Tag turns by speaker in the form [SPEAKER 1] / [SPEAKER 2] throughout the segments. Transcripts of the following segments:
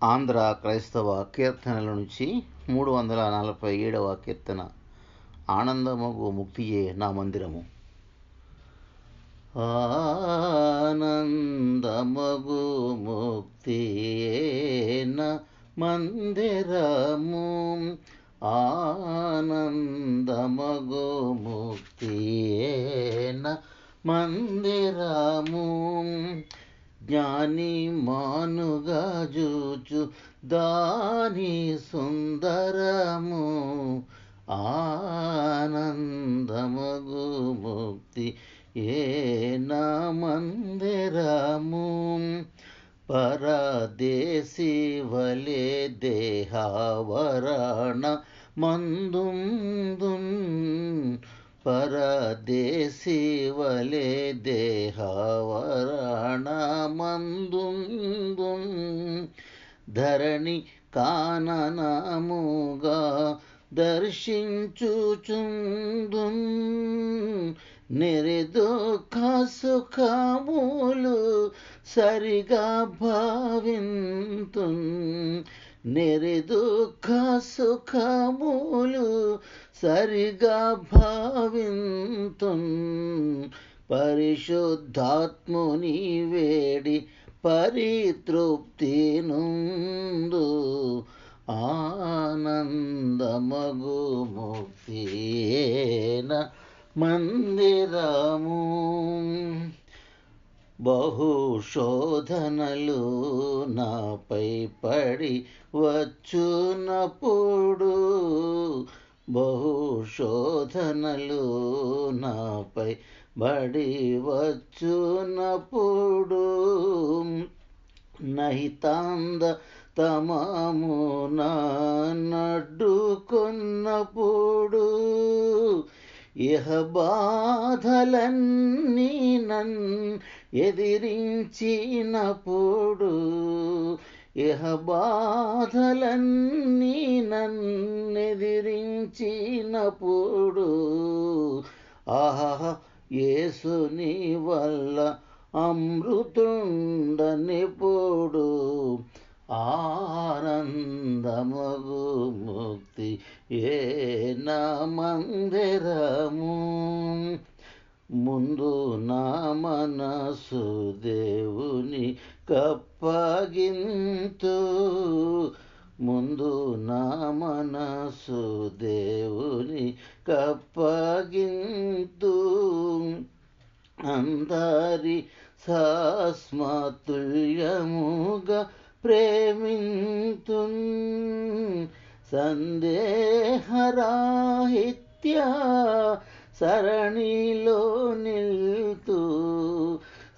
[SPEAKER 1] ఆంధ్ర క్రైస్తవ కీర్తనల నుంచి 347వ కీర్తన. ఆనందమగు ముక్తియే నా మందిరము. ఆనందమగు ముక్తియే నా మందిరము, ఆనందమగు ముక్తియే నా మందిరము. జ్ఞాని మానుగా జూచు దాని సుందరము, ఆనందమగు ముక్తి ఏ నా మందిరము. పరదేశి వలె దేహావరణ మందుందున్, పరదేశి వలె దేహావరణ మందుందున్. ధరణి కాననముగా దర్శించుచుందున్, నిర్దుఃఖ సుఖములు సరిగా భావింతున్, నిర్దుఃఖ సుఖములు సరిగా భావింతున్. పరిశుద్ధాత్ముని వేడి పరితృప్తి నుండు, ఆనందమగు ముక్తియే నా మందిరము. బహుశోధనలు నాపై పడి వచ్చునప్పుడు, బహుశోధనలు నాపై బడి వచ్చునప్పుడు, నహితాంద తమమున నడ్డుకొన్నప్పుడు, ఇహ బాధలన్నీ నన్ ఎదిరించినప్పుడు, ఇహ బాధలన్నీ నన్నెదిరించినప్పుడు, ఆహా యేసుని వల్ల అమృతుండనిప్పుడు, ఆనందమగు ముక్తి ఏ నా మందిరము. ముందు నా మనసు దేవుని కప్పగింతు, ముందు నా మనసు దేవుని కప్పగింతు. అందరి సమతుల్యముగా ప్రేమింతున్, సందేహరాహిత్య సరణిలో నిల్తు,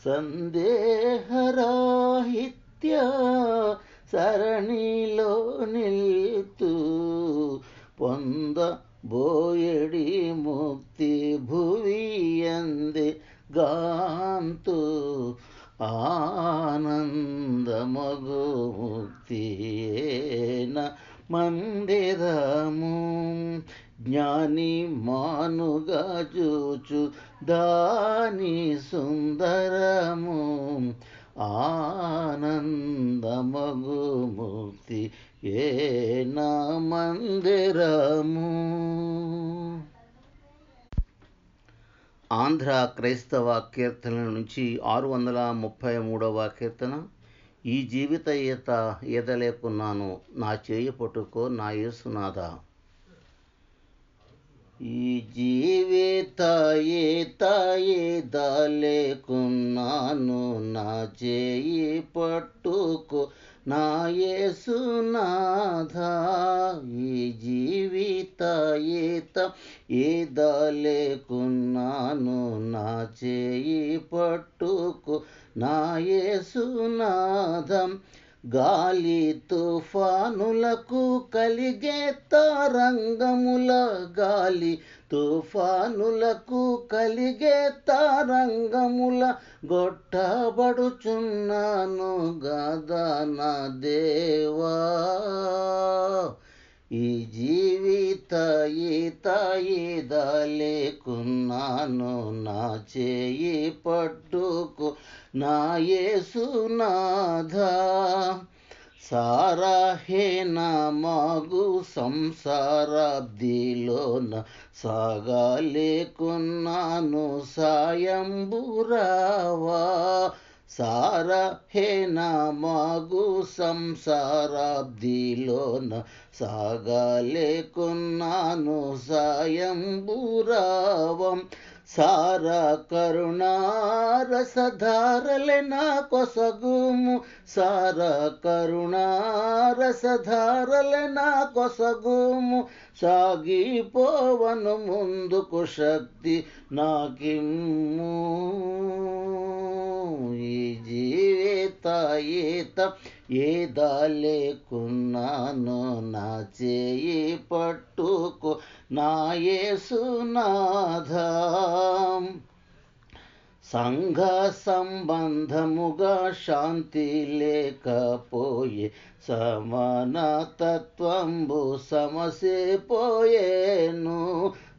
[SPEAKER 1] సందేహరాహిత్య సరణిలో నిల్తు. పొందబోయడి ముక్తి భువియందే గాంతు, ఆనందమగు ముక్తియే నా మందిరము. జ్ఞాని మానుగా జూచు దాని సుందరము, ఆనందమగు ముక్తి ఏ నా మందిరము. ఆంధ్ర క్రైస్తవ కీర్తనల నుంచి 633వ కీర్తన. ఈ జీవిత ఈత ఈదలేకున్నాను, నా చేయి పట్టుకో నా యేసునాథా. ఈ జీవిత ఈత ఈదలేకున్నాను, నా చేయి పట్టుకో నా యేసునాథా. ఈ జీవిత ఈత ఈదలేకున్నాను, నా చేయి పట్టుకో నా యేసునాథా. గాలి తుఫానులకు కలిగే తరంగముల, గాలి తుఫానులకు కలిగే తరంగముల గొట్టబడుచున్నాను గదా నా దేవా. ఈ జీవిత ఈత ఈదలేకున్నాను, నా చేయి పట్టుకో నా యేసునాథా. సారా హేనా మాగు సంసారాబ్దిలోన సాగాలేకున్నాను సాయంబురావా. సారా హేనా మాగు సంసారాబ్దిలోన సాగాలేకున్నాను సాయంబురావం. సారా కరుణారసధారలే నా కొసగుము, సారా కరుణారసధారలే నా కొసగుము. సాగిపోవను ముందుకు శక్తి నాకిమ్ము. ఈ జీవిత ఈత ఏదా లేకున్నాను నా చేయి పట్టుకో నా యేసునాథా. సంఘ సంబంధముగా శాంతి లేకపోయే సమానతత్వంబు సమసిపోయేను.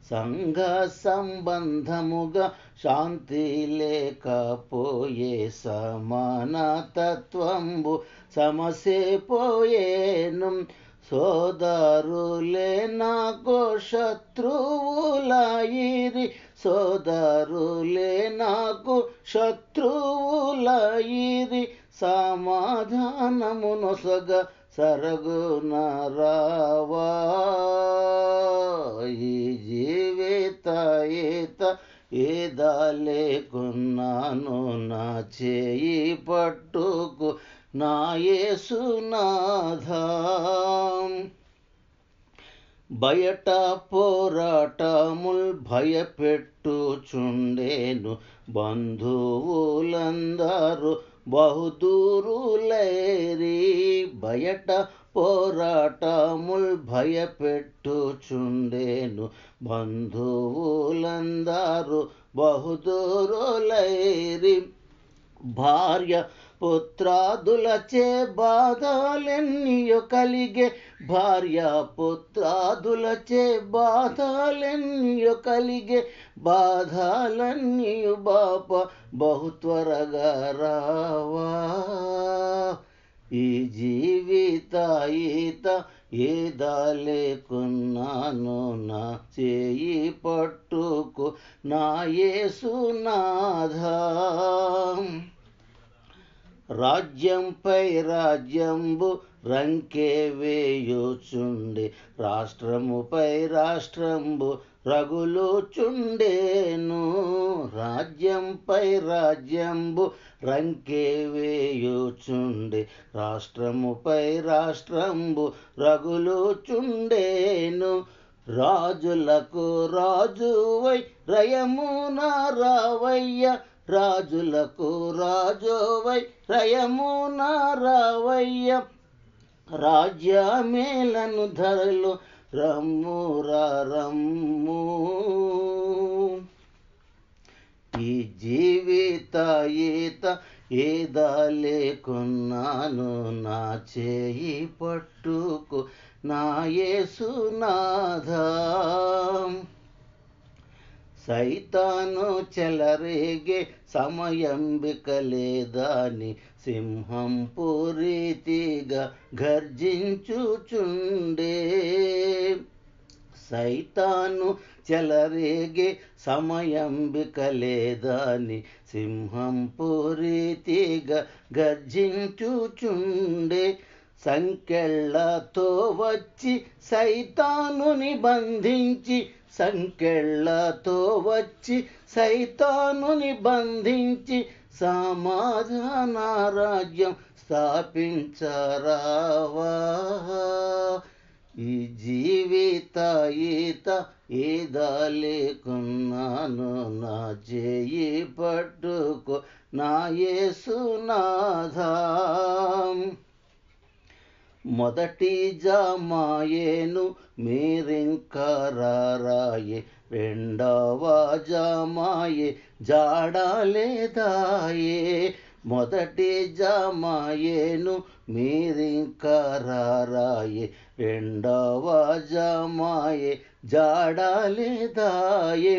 [SPEAKER 1] సంఘ సంబంధముగా శాంతి లేకపోయే సమానతత్వంబు సమసిపోయేను. సోదరులే నాకు శత్రువులయిరి, సోదరులే నాకు శత్రువులయిరి. సమాధానము నొసగ సరగున రావా. ఈ జీవిత ఈత ఏదా లేకున్నాను నా చేయి పట్టుకు నా యేసునాథా. బయట పోరాటముల్ భయపెట్టుచుండేను, బంధువులందరూ బహుదూరులైరి. బయట పోరాటముల్ భయపెట్టుచుండేను, బంధువులందరూ బహుదూరులైరి. భార్య పుత్రాదులచే బాధలెన్నియో కలిగే, భార్య పుత్రాదులచే బాధలెన్నియో కలిగే. బాధలన్నీయు బాప బహు త్వరగా రావా. ఈ జీవిత ఈత ఏదా లేకున్నాను నా చేయి పట్టుకు నా యేసునాథా. రాజ్యంపై రాజ్యంబు రంకె వేయుచుండే, రాష్ట్రముపై రాష్ట్రంబు రగులుచుండేను. రాజ్యంపై రాజ్యంబు రంకె వేయుచుండే, రాష్ట్రముపై రాష్ట్రంబు రగులుచుండేను. రాజులకు రాజువై రయమున రావయ్య, రాజులకు రాజువై రయమున రావయ్య. రాజ్యమేలను ధరలు రమ్ము రమ్ము. ఈ జీవిత ఈత ఏదా లేకున్నాను నా చేయి పట్టుకు నా యేసునాథా. సైతాను చెలరేగే సమయంబిక లేదాని, సింహం పూరీతిగా గర్జించుచుండే. సైతాను చెలరేగే సమయంబిక లేదాని, సింహం పూరీతిగా గర్జించుచుండే. సంకెళ్ళతో వచ్చి సైతానుని బంధించి, సంకెళ్ళతో వచ్చి సైతానుని బంధించి. సమాధాన రాజ్యం స్థాపించరావా. ఈ జీవిత ఈత ఏదా లేకున్నాను నా చేయి పట్టుకో నా యేసునాథా. మొదటి జామాయేను మీరింకా రారాయే, రెండవ జామాయే జాడలేదాయే. మొదటి జామాయేను మీరింకా రారాయే, రెండవ జామాయే జాడలేదాయే.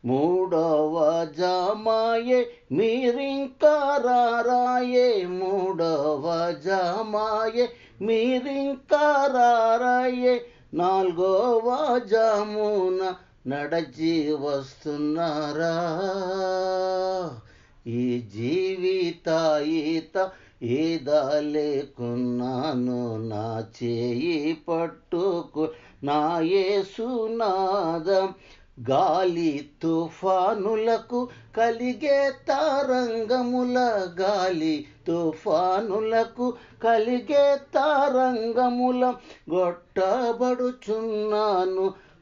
[SPEAKER 1] మూడవ జామాయే మీరింకా రారాయే, మూడవ జామాయే మీరింకా రారాయే, నాలుగవ జామున నడచి వస్తున్నారా? ఈ జీవిత ఈత ఈద లేకున్నాను, నా చేయి పట్టుకు నా యేసునాథం. గాలి తుఫానులకు కలిగే తరంగముల, గాలి తుఫానులకు కలిగే తరంగముల గొట్టబడుచున్నాను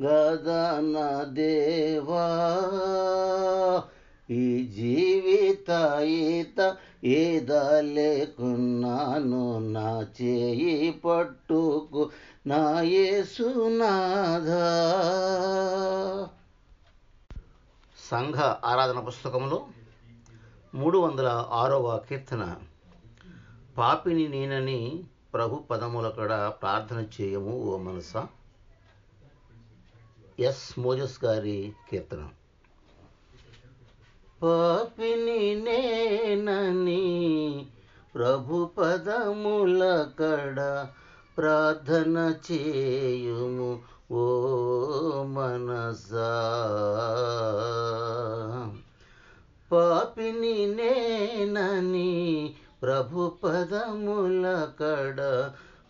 [SPEAKER 1] గదా నా దేవా. ఈ జీవిత ఈత ఈద లేకున్నాను, నా చేయి పట్టుకు నా యేసునాథా. సంఘ ఆరాధన పుస్తకంలో 306వ కీర్తన. పాపిని నేనని ప్రభు పదముల కడ ప్రార్థన చేయము ఓ మనసా. ఎస్ మోజస్ గారి కీర్తన. పాపిని నేనని ప్రభు పదముల కడ ప్రార్థన చేయుము ఓ మనసా. పాపిని నేనని ప్రభు పదముల కడ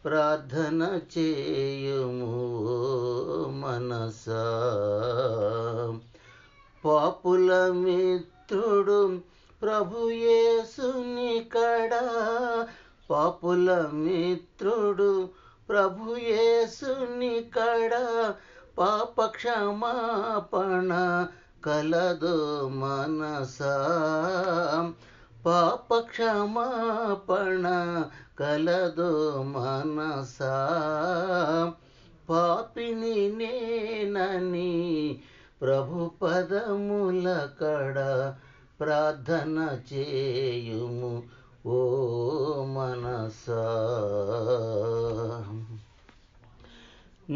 [SPEAKER 1] ప్రార్థన చేయుము ఓ మనసా. పాపుల మిత్రుడు ప్రభు యేసుని కడ, పాపుల మిత్రుడు ప్రభు యేసుని కడ పాప క్షమాపణ కలదు మనసా. పాప క్షమాపణ కలదు మనసా. పాపిని నేనని ప్రభు పదముల కడ ప్రార్థన చేయుము ఓ మనసా.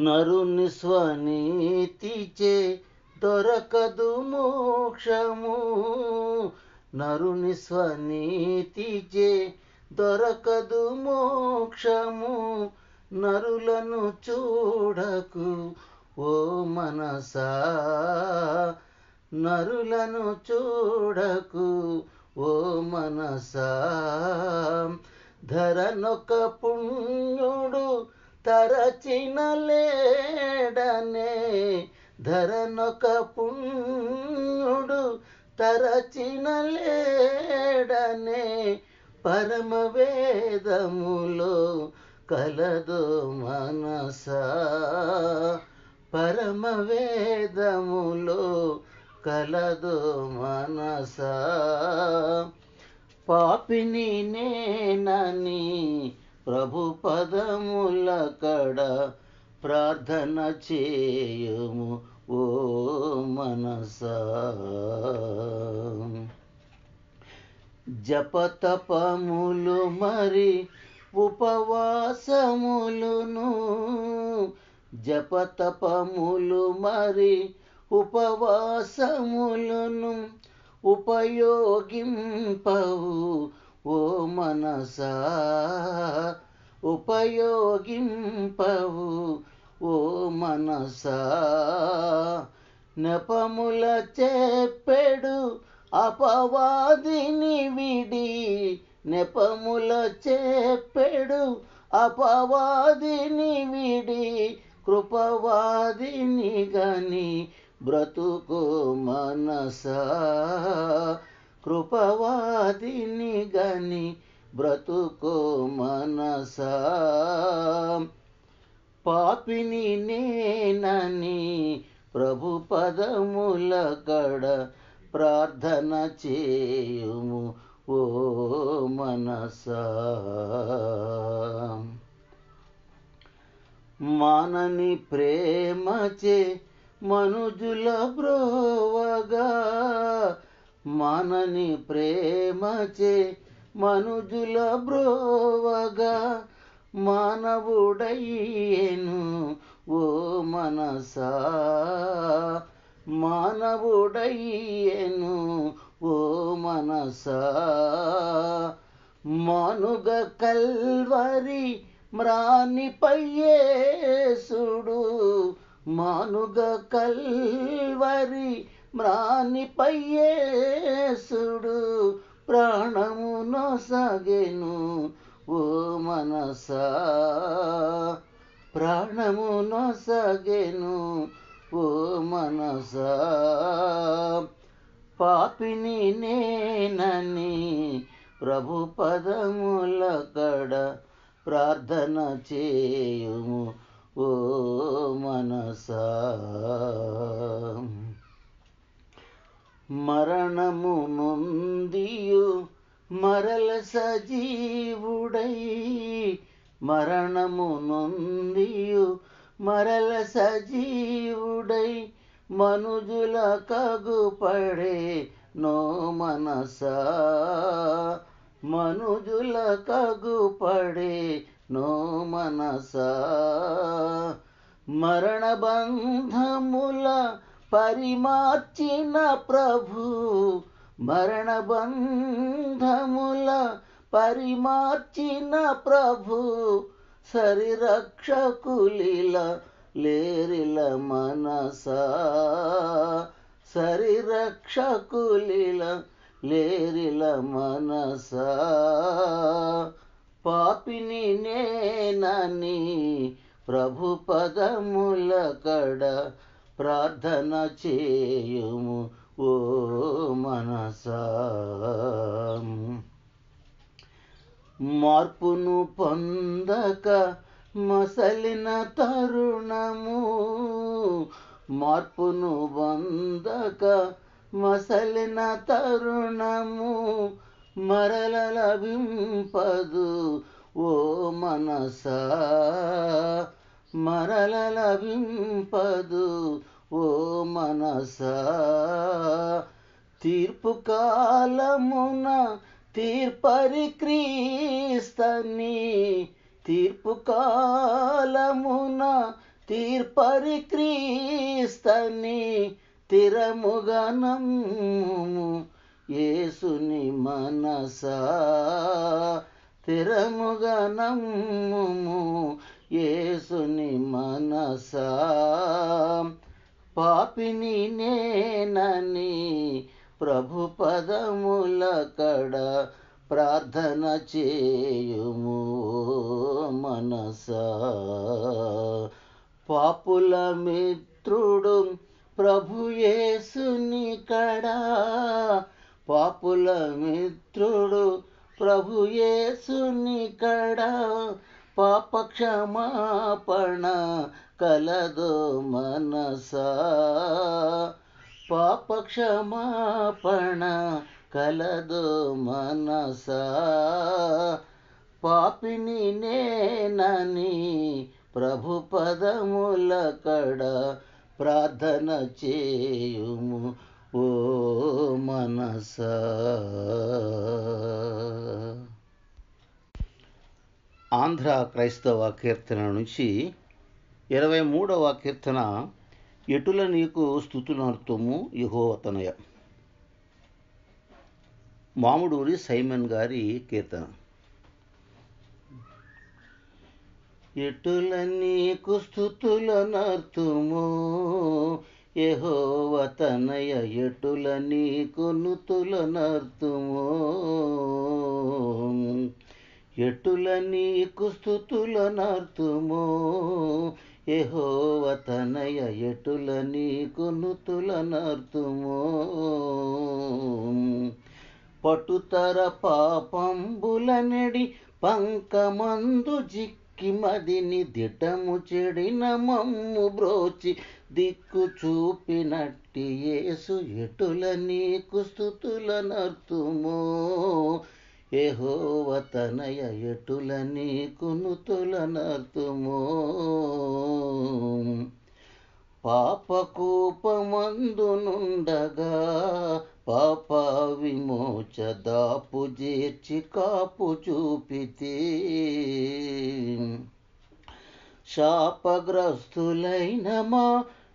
[SPEAKER 1] నరుని స్వనీతిచే దొరకదు మోక్షము, నరుని స్వనీతిచే దొరకదు మోక్షము. నరులను చూడకు ఓ మనసా, నరులను చూడకు ఓ మనసా. ధరనొక పుణ్యుడు తరచిన లేడనే, ధరనొక పుణ్యుడు తరచిన లేడనే పరమ వేదములో కలదు మనసా. పరమ వేదములో కలదు మనసా. పాపిని నేనని ప్రభు పదముల కడ ప్రార్థన చేయుము ఓ మనసా. జపతపములు మరి ఉపవాసములును, జపతపములు మరి ఉపవాసములును ఉపయోగింపవు ఓ మనసా. ఉపయోగింపవు ఓ మనసా. నెపముల చెప్పెడు అపవాదిని విడి, నెపముల చెప్పెడు అపవాదిని విడి కృపవాదిని గని బ్రతుకు మనసా. కృపవాదిని గని బ్రతుకు మనసా. పాపిని నేనని ప్రభు పదముల కడ ప్రార్థన చేయుము ఓ మనసా. మానని ప్రేమచే మనుజుల బ్రోవగా, మానని ప్రేమచే మనుజుల బ్రోవగా మానవుడయ్యేను ఓ మనసా. మానవుడయ్యేను ఓ మనసా. మనుగ కల్వరి మ్రానిపై యేసుడు, మనుగ కల్వరి మ్రానిపై యేసుడు ప్రాణము నొసగెను ఓ మనసా. ప్రాణము నొసగెను ఓ మనసా. పాపిని నేనని ప్రభు పదముల కడ ప్రార్థన చేయుము ఓ మనసా. మరణము నొందియు మరల సజీవుడై, మరణము నొందియు మరల సజీవుడై మనుజుల కగుపడే నో మనసా. మనుజుల కగుపడే నో మనసా. మరణ బంధముల పరిమార్చిన ప్రభు, మరణ బంధముల పరిమార్చిన ప్రభు సరిరక్షకులిల లేరిల మనసా. సరిరక్షకులిల లేరిల మనసా. పాపిని నేనని ప్రభు పదముల కడ ప్రార్థన చేయుము ఓ మనసా. మార్పును పొందక మసలిన తరుణము, మార్పును పొందక మసలిన తరుణము మరల లభింపదు ఓ మనసా. మరల లభింపదు ఓ మనసా. తీర్పు కాలమున తీర్పరి క్రీస్తని, తీర్పు కాలమున తీర్పరి క్రీస్తని తిరముగా నమ్ముము యేసుని మనసా. తిరముగా నమ్ముము యేసుని మనసా. పాపిని నేనని ప్రభు పదముల కడ ప్రార్థన చేయుము మనసా. పాపుల మిత్రుడు ప్రభు యేసుని కడా, పాపుల మిత్రుడు ప్రభు యేసుని కడా పాప క్షమాపణ కలదో మనసా. పాప క్షమాపణ కలదో మనసా. పాపిని నేనని ప్రభు పదముల కడ ప్రార్థన చేయుము ఓ మనసా. ఆంధ్ర క్రైస్తవ కీర్తన నుంచి 23వ కీర్తన. ఎటుల నీకు స్తుతునర్తుము యెహోవా తనయ. మామిడూరి సైమన్ గారి కీర్తన. ఎటుల నీకు స్తుతులనర్తుము యెహోవా తనయ, ఎటుల నీకు నుతులనర్తుము. ఎటుల నీకు స్తుతులనర్తుము యెహోవా తనయ, ఎటుల నీకు నుతులనర్తుము. పటుతర పాపంబులనెడి పంకమందు జిక్కి మదిని దిటము చెడిన మమ్ము బ్రోచి దిక్కు చూపినట్టి యేసు, ఎటుల నీకు స్తుతులనర్తుము యెహోవా తనయ, ఎటుల నీకు నుతులనర్తుము. పాపకూపమందునుండగా పాప విమోచ దాపు చేర్చి కాపు చూపితే, శాపగ్రస్తులైన మా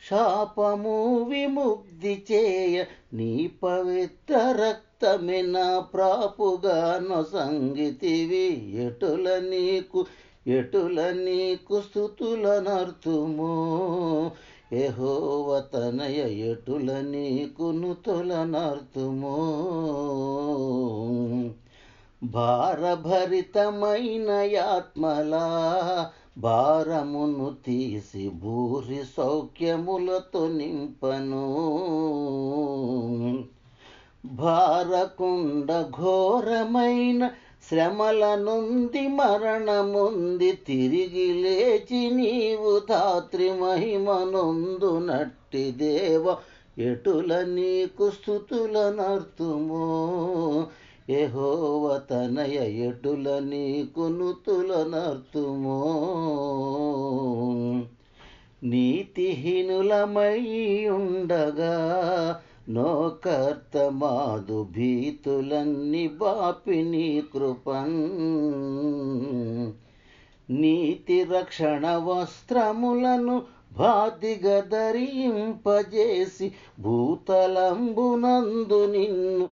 [SPEAKER 1] శాపము విముక్తి చేయ నీ పవిత్ర రక్తమే నా ప్రాపుగా నొసంగితివి. ఎటుల నీకు స్తుతులనర్తుమో యెహోవా తనయ, ఎటుల నీకు నుతులనర్తుమో. భారభరితమైన ఆత్మలా భారమును తీసి భూరి సౌఖ్యములతో నింపను. భారకుండ ఘోరమైన శ్రమల నుండి మరణముంది తిరిగి లేచి నీవు ధాత్రి మహిమనొందునట్టి దేవ, ఎటుల నీకు స్తుతులనర్తుమో యెహోవా తనయ, ఎటుల నీకు నుతులనర్తుమో. నీతిహీనులమై ఉండగా నోకర్త మాదు భీతులన్నీ బాపి నీ కృపన్. నీతి రక్షణ వస్త్రములను బాధిగా ధరింపజేసి భూతలంబునందు నిన్ను